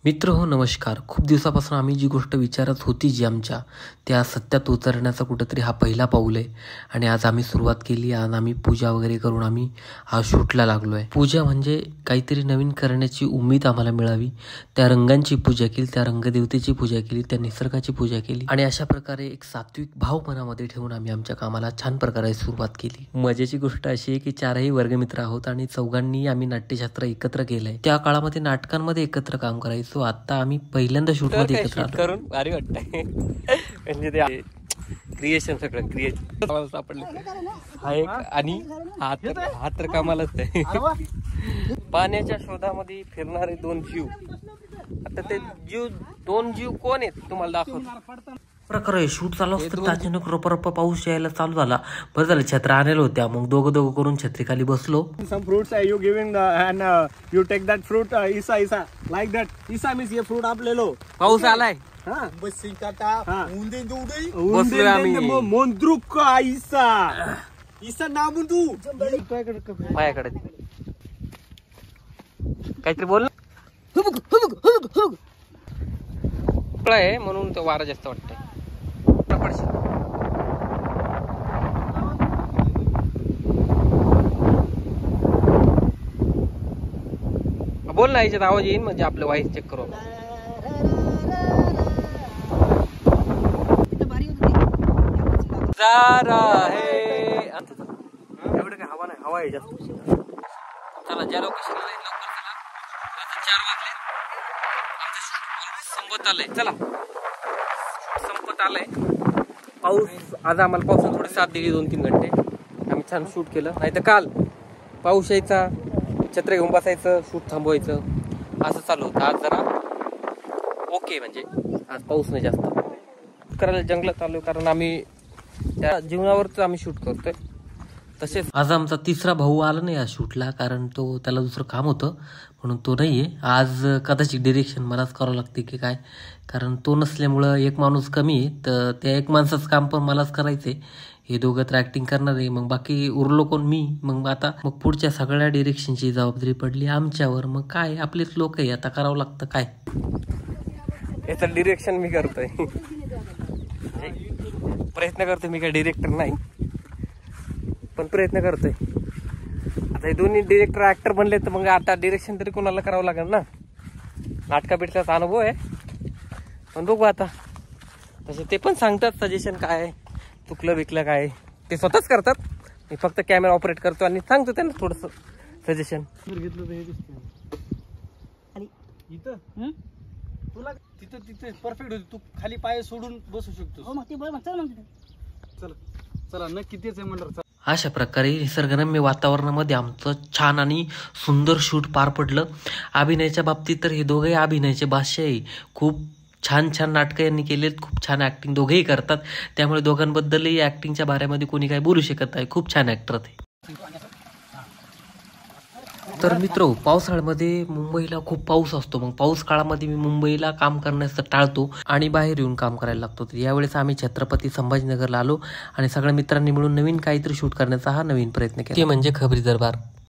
मित्र हो नमस्कार. खूप दिवसापासून आम्ही जी गोष्ट विचारत होती जी आमच्या त्या सत्यात उतरण्याचा कुठंतरी हा पहिला पाऊल आहे आणि आज आम्ही सुरुवात केली. आज आम्ही पूजा वगैरे करून आम्ही हा शूटला लागलो आहे. पूजा म्हणजे काहीतरी नवीन करण्याची उमेद आम्हाला मिळावी. त्या रंगांची पूजा केली, त्या रंगदेवतेची पूजा केली, त्या निसर्गाची पूजा केली आणि अशा प्रकारे एक सात्विक भाव मनामध्ये ठेवून आम्ही आमच्या कामाला छान प्रकारे सुरुवात केली. मजेची गोष्ट अशी आहे की चारही वर्गमित्र आहोत आणि चौघांनी आम्ही नाट्यशास्त्र एकत्र केलंय. त्या काळामध्ये नाटकांमध्ये एकत्र काम करायचं. सो आता आम्ही पहिल्यांदा शूट मध्ये एकत्र करून भारी वाटतंय. म्हणजे ते क्रिएशन सगळं क्रिएशन सापडले हा एक आणि हा तर कामालाच आहे. पाण्याच्या शोधामध्ये फिरणारे दोन जीव. आता ते दोन जीव कोण आहेत तुम्हाला दाखवतो. प्रकारे शूट चालू असतं अचानक रप पाऊस यायला चालू झाला. बरं झालं छत्र्या आणलेलं होत्या. मग दोघं करून छत्रीखाली बसलो. Some fruits you giving and you take that fruit isa like that isa means ये fruit आप ले लो. पाऊस आलाय. बस मोंद्रुक का isa नाव तू माझ्याकडे काहीतरी बोल आहे म्हणून तो वारा जास्त वाटतंय. बोल ना, याच्यात आवाज येईल म्हणजे आपलं व्हॉइस चेक करू. एवढं काय हवा नाही, हवा आहे जास्त. चला ज्या लोकेशनला लवकर चला. आता 4 वाजले. संपत आलंय. चला संपत आलंय. पाऊस आज आम्हाला पावसाने थोडी साथ दिली 2-3 घंटे. आम्ही छान शूट केलं. नाही तर काल पाऊस यायचा, छत्र घेऊन बसायचं, शूट थांबवायचं, असं चालू होतं. आज जरा ओके, म्हणजे आज पाऊस नाही जास्त. करायला जंगलात आलो कारण आम्ही त्या जीवनावरच आम्ही शूट करतोय. तसेच आज आमचा तिसरा भाऊ आला नाही या शूटला कारण त्याला दुसरं काम होतं म्हणून तो नाहीये आज. कदाचित डिरेक्शन मलाच करावं लागते की काय, कारण तो नसल्यामुळं एक माणूस कमी आहे. तर त्या एक माणसाचं काम पण मलाच करायचंय. हे दोघं तर ऍक्टिंग करणार आहे, मग बाकी उरलो कोण मी. मग पुढच्या सगळ्या डिरेक्शनची जबाबदारी पडली आमच्यावर. मग काय आपलेच लोक आहे, आता करावं लागतं काय. याचं डिरेक्शन मी करतोय. प्रयत्न करतोय. मी काय डिरेक्टर नाही पण प्रयत्न करतोय. आता हे दोन्ही डिरेक्टर ऍक्टर बनले तर मग आता डिरेक्शन तरी कोणाला करावं लागेल ना. नाटका बिटकाचा अनुभव आहे पण बघू आता. तसे ते पण सांगतात सजेशन काय चुकलं बिकलं काय ते स्वतःच करतात. मी फक्त कॅमेरा ऑपरेट करतो आणि सांगतो त्यांना थोडस सजेशन. तुला तिथे परफेक्ट होती. तू खाली पाय सोडून बसू शकतो. चला नक्की तेच आहे म्हणलं. अशा प्रकारे निसर्गरम्य वातावरणामध्ये आमचं छान आणि सुंदर शूट पार पडलं. अभिनयाच्या बाबतीत तर हे दोघेही अभिनयाचे बादशाह आहे. खूप छान नाटकं यांनी केलेत. खूप छान ऍक्टिंग दोघेही करतात. त्यामुळे दोघांबद्दलही ऍक्टिंगच्या बाऱ्यामध्ये कोणी काही बोलू शकत नाही. खूप छान ऍक्टर ते. तर मित्र, पावसाळ्यामध्ये मुंबईला खूप पाऊस असतो. मग पाऊस काळामध्ये मी मुंबईला काम करण्याचं टाळतो आणि बाहेर येऊन काम करायला लागतो. तर यावेळेस आम्ही छत्रपती संभाजीनगरला आलो आणि सगळ्या मित्रांनी मिळून नवीन काहीतरी शूट करण्याचा हा नवीन प्रयत्न केला. ते म्हणजे खबरी दरबार.